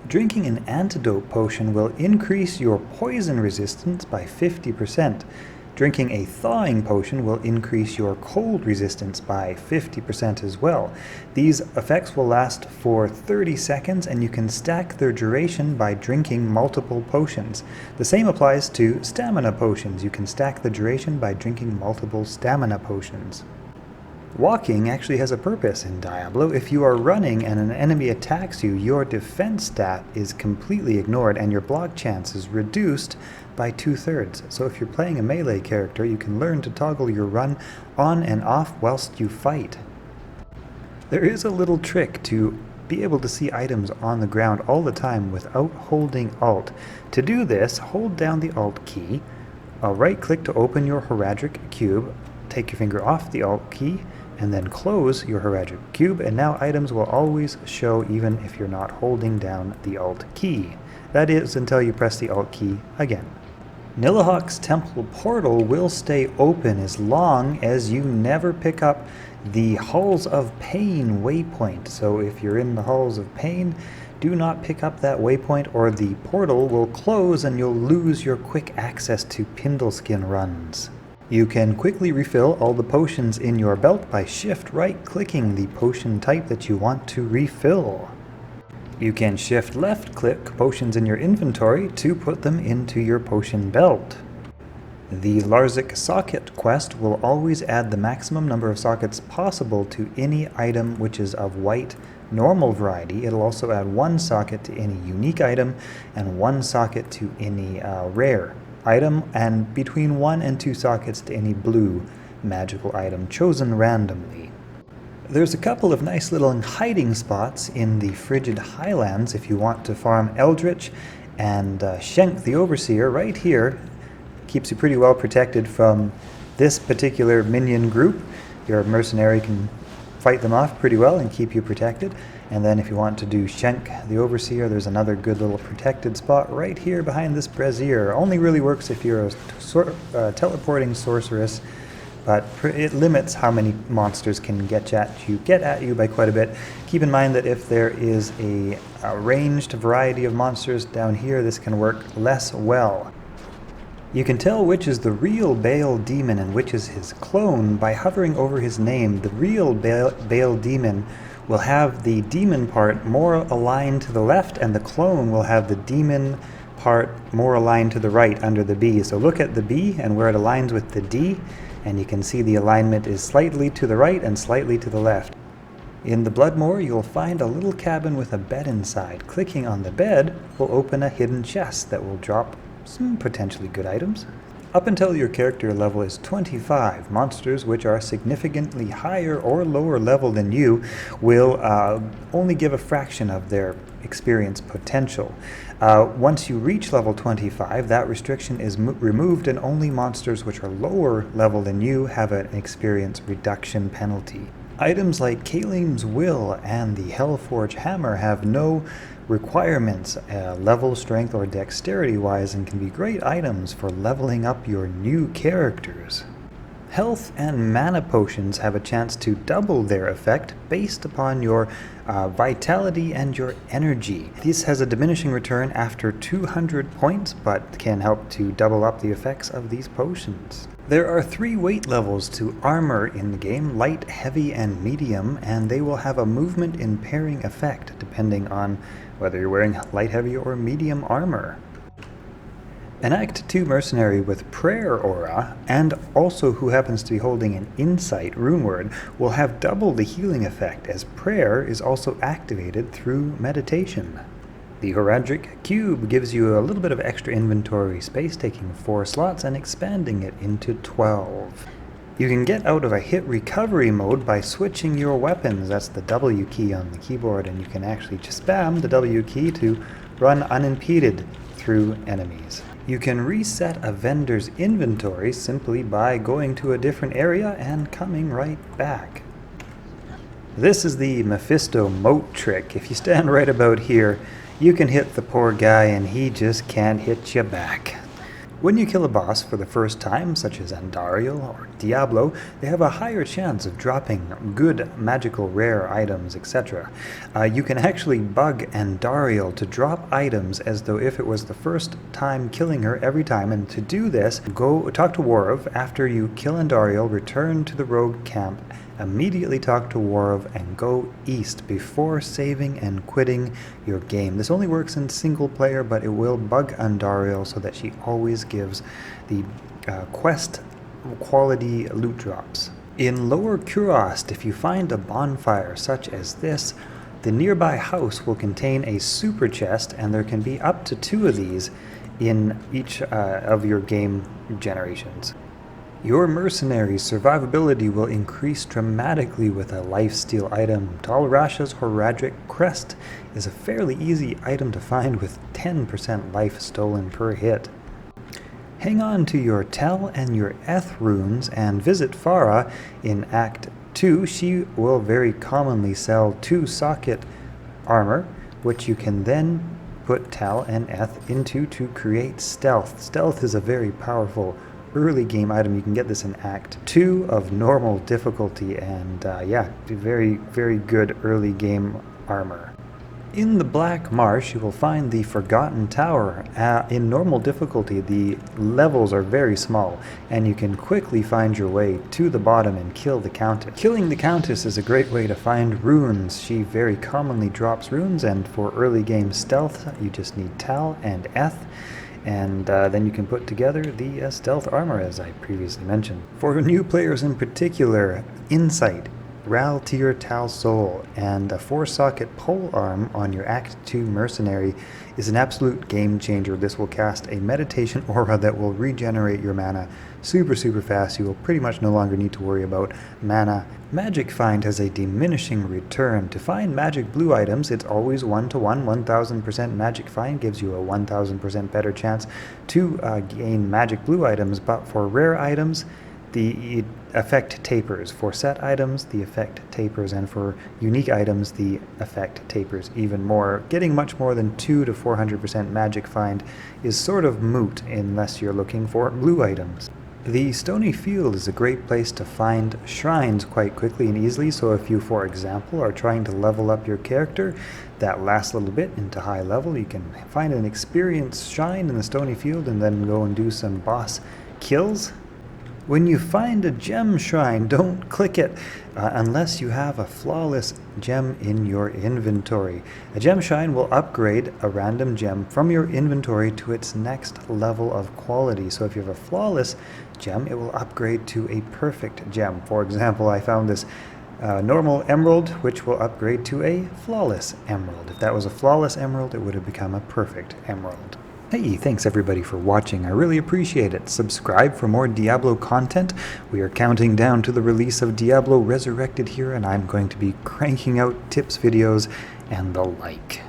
Drinking an antidote potion will increase your poison resistance by 50%. Drinking a thawing potion will increase your cold resistance by 50% as well. These effects will last for 30 seconds, and you can stack their duration by drinking multiple potions. The same applies to stamina potions. You can stack the duration by drinking multiple stamina potions. Walking actually has a purpose in Diablo. If you are running and an enemy attacks you, your defense stat is completely ignored and your block chance is reduced by 2/3. So if you're playing a melee character, you can learn to toggle your run on and off whilst you fight. There is a little trick to be able to see items on the ground all the time without holding Alt. To do this, hold down the Alt key, right-click to open your Heraldic cube, take your finger off the Alt key, and then close your Heraldic cube, and now items will always show even if you're not holding down the Alt key. That is until you press the Alt key again. Nilahawk's Temple Portal will stay open as long as you never pick up the Halls of Pain waypoint. So if you're in the Halls of Pain, do not pick up that waypoint or the portal will close and you'll lose your quick access to Pindleskin runs. You can quickly refill all the potions in your belt by shift right-clicking the potion type that you want to refill. You can shift left-click potions in your inventory to put them into your potion belt. The Larzuk socket quest will always add the maximum number of sockets possible to any item which is of white normal variety. It'll also add 1 socket to any unique item and 1 socket to any rare item, and between 1 and 2 sockets to any blue magical item chosen randomly. There's a couple of nice little hiding spots in the Frigid Highlands if you want to farm Eldritch, and Schenk the Overseer right here keeps you pretty well protected from this particular minion group. Your Mercenary can fight them off pretty well and keep you protected. And then if you want to do Schenk the Overseer, there's another good little protected spot right here behind this brazier. Only really works if you're a teleporting sorceress, but it limits how many monsters can get at you by quite a bit. Keep in mind that if there is a ranged variety of monsters down here, this can work less well. You can tell which is the real Baal demon and which is his clone by hovering over his name. The real Baal demon will have the demon part more aligned to the left, and the clone will have the demon part more aligned to the right under the B. So look at the B and where it aligns with the D, and you can see the alignment is slightly to the right and slightly to the left. In the Bloodmoor, you'll find a little cabin with a bed inside. Clicking on the bed will open a hidden chest that will drop some potentially good items. Up until your character level is 25, monsters which are significantly higher or lower level than you will only give a fraction of their experience potential. Once you reach level 25, that restriction is removed, and only monsters which are lower level than you have an experience reduction penalty. Items like Kalim's Will and the Hellforge Hammer have no requirements, level, strength, or dexterity-wise, and can be great items for leveling up your new characters. Health and mana potions have a chance to double their effect based upon your vitality and your energy. This has a diminishing return after 200 points, but can help to double up the effects of these potions. There are 3 weight levels to armor in the game: light, heavy, and medium, and they will have a movement impairing effect depending on whether you're wearing light, heavy, or medium armor. An Act 2 mercenary with Prayer Aura, and also who happens to be holding an Insight runeword, will have double the healing effect, as Prayer is also activated through meditation. The Heraldic Cube gives you a little bit of extra inventory space, taking 4 slots and expanding it into 12. You can get out of a hit recovery mode by switching your weapons. That's the W key on the keyboard, and you can actually just spam the W key to run unimpeded through enemies. You can reset a vendor's inventory simply by going to a different area and coming right back. This is the Mephisto moat trick. If you stand right about here, you can hit the poor guy and he just can't hit you back. When you kill a boss for the first time, such as Andariel or Diablo, they have a higher chance of dropping good, magical, rare items, etc. You can actually bug Andariel to drop items as though if it was the first time killing her every time, and to do this, go talk to Warov. After you kill Andariel, return to the rogue camp, immediately talk to Warov, and go east before saving and quitting your game. This only works in single player, but it will bug Andariel so that she always gives the quest quality loot drops. In Lower Kurost, if you find a bonfire such as this, the nearby house will contain a super chest, and there can be up to 2 of these in each of your game generations. Your Mercenary's survivability will increase dramatically with a lifesteal item. Tal Rasha's Horadric Crest is a fairly easy item to find with 10% life stolen per hit. Hang on to your Tel and your Eth runes and visit Farah in Act 2. She will very commonly sell 2 socket armor, which you can then put Tal and Eth into to create Stealth. Stealth is a very powerful early game item. You can get this in Act 2 of normal difficulty, and yeah, very, very good early game armor. In the Black Marsh, you will find the Forgotten Tower. In normal difficulty, the levels are very small, and you can quickly find your way to the bottom and kill the Countess. Killing the Countess is a great way to find runes. She very commonly drops runes, and for early game stealth, you just need Tal and Eth. And then you can put together the stealth armor, as I previously mentioned. For new players in particular, Insight, Ral Tir Tal Soul, and a 4-socket pole arm on your Act 2 Mercenary is an absolute game changer. This will cast a meditation aura that will regenerate your mana super fast. You will pretty much no longer need to worry about mana. Magic Find has a diminishing return. To find magic blue items, it's always 1-to-1. 1000% Magic Find gives you a 1000% better chance to gain magic blue items, but for rare items, the effect tapers. For set items, the effect tapers, and for unique items, the effect tapers even more. Getting much more than 200 to 400% Magic Find is sort of moot unless you're looking for blue items. The Stony Field is a great place to find shrines quite quickly and easily, so if you, for example, are trying to level up your character that last little bit into high level, you can find an experience shrine in the Stony Field and then go and do some boss kills. When you find a gem shrine, don't click it unless you have a flawless gem in your inventory. A gem shrine will upgrade a random gem from your inventory to its next level of quality. So if you have a flawless gem, it will upgrade to a perfect gem. For example, I found this normal emerald, which will upgrade to a flawless emerald. If that was a flawless emerald, it would have become a perfect emerald. Hey, thanks everybody for watching. I really appreciate it. Subscribe for more Diablo content. We are counting down to the release of Diablo Resurrected here, and I'm going to be cranking out tips videos and the like.